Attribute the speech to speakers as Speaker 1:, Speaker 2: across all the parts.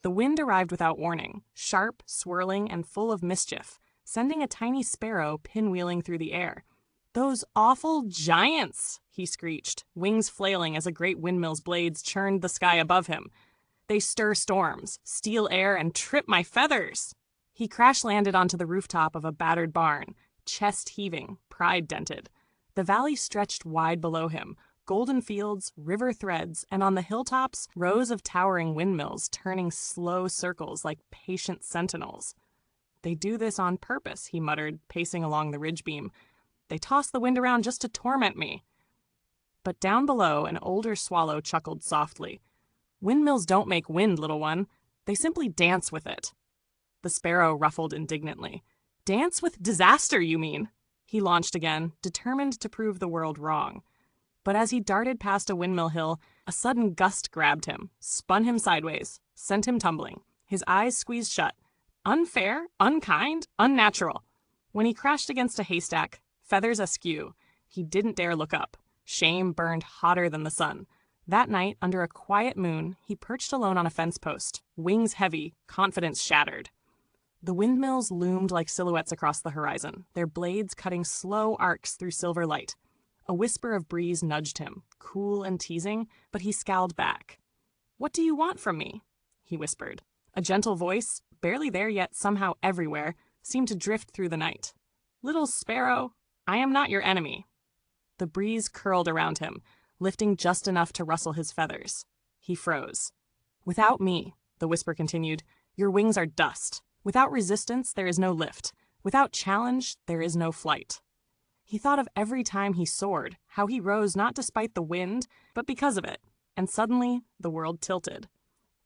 Speaker 1: The wind arrived without warning, sharp, swirling, and full of mischief, sending a tiny sparrow pinwheeling through the air. "Those awful giants!" he screeched, wings flailing as a great windmill's blades churned the sky above him. "They stir storms, steal air, and trip my feathers!" He crash-landed onto the rooftop of a battered barn, chest heaving, pride dented. The valley stretched wide below him, golden fields, river threads, and on the hilltops, rows of towering windmills turning slow circles like patient sentinels. "They do this on purpose," he muttered, pacing along the ridge beam. "They toss the wind around just to torment me." But down below, an older swallow chuckled softly. "Windmills don't make wind, little one. They simply dance with it." The sparrow ruffled indignantly. "Dance with disaster, you mean?" He launched again, determined to prove the world wrong. But as he darted past a windmill hill, a sudden gust grabbed him, spun him sideways, sent him tumbling. His eyes squeezed shut. Unfair, unkind, unnatural. When he crashed against a haystack, feathers askew, he didn't dare look up. Shame burned hotter than the sun. That night, under a quiet moon, he perched alone on a fence post, wings heavy, confidence shattered. The windmills loomed like silhouettes across the horizon, their blades cutting slow arcs through silver light. A whisper of breeze nudged him, cool and teasing, but he scowled back. "What do you want from me?" he whispered. A gentle voice, barely there yet somehow everywhere, seemed to drift through the night. "Little sparrow, I am not your enemy." The breeze curled around him, lifting just enough to rustle his feathers. He froze. "Without me," the whisper continued, "your wings are dust. Without resistance, there is no lift. Without challenge, there is no flight." He thought of every time he soared, how he rose not despite the wind, but because of it, and suddenly the world tilted.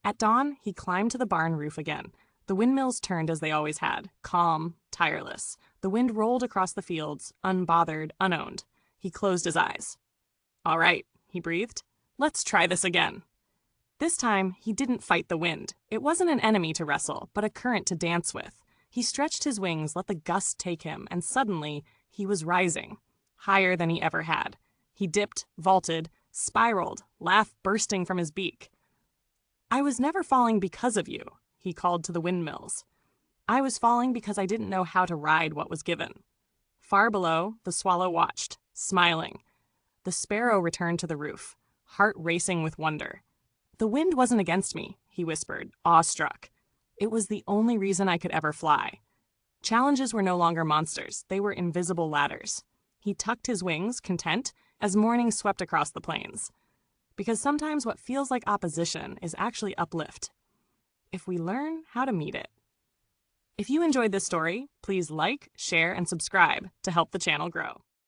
Speaker 1: At dawn, he climbed to the barn roof again. The windmills turned as they always had, calm, tireless. The wind rolled across the fields, unbothered, unowned. He closed his eyes. "All right," he breathed. "Let's try this again." This time, he didn't fight the wind. It wasn't an enemy to wrestle, but a current to dance with. He stretched his wings, let the gust take him, and suddenly, he was rising, higher than he ever had. He dipped, vaulted, spiraled, laugh bursting from his beak. "I was never falling because of you," he called to the windmills. "I was falling because I didn't know how to ride what was given." Far below, the swallow watched, smiling. The sparrow returned to the roof, heart racing with wonder. "The wind wasn't against me," he whispered, awestruck. "It was the only reason I could ever fly." Challenges were no longer monsters, they were invisible ladders. He tucked his wings, content, as morning swept across the plains. Because sometimes what feels like opposition is actually uplift, if we learn how to meet it. If you enjoyed this story, please like, share, and subscribe to help the channel grow.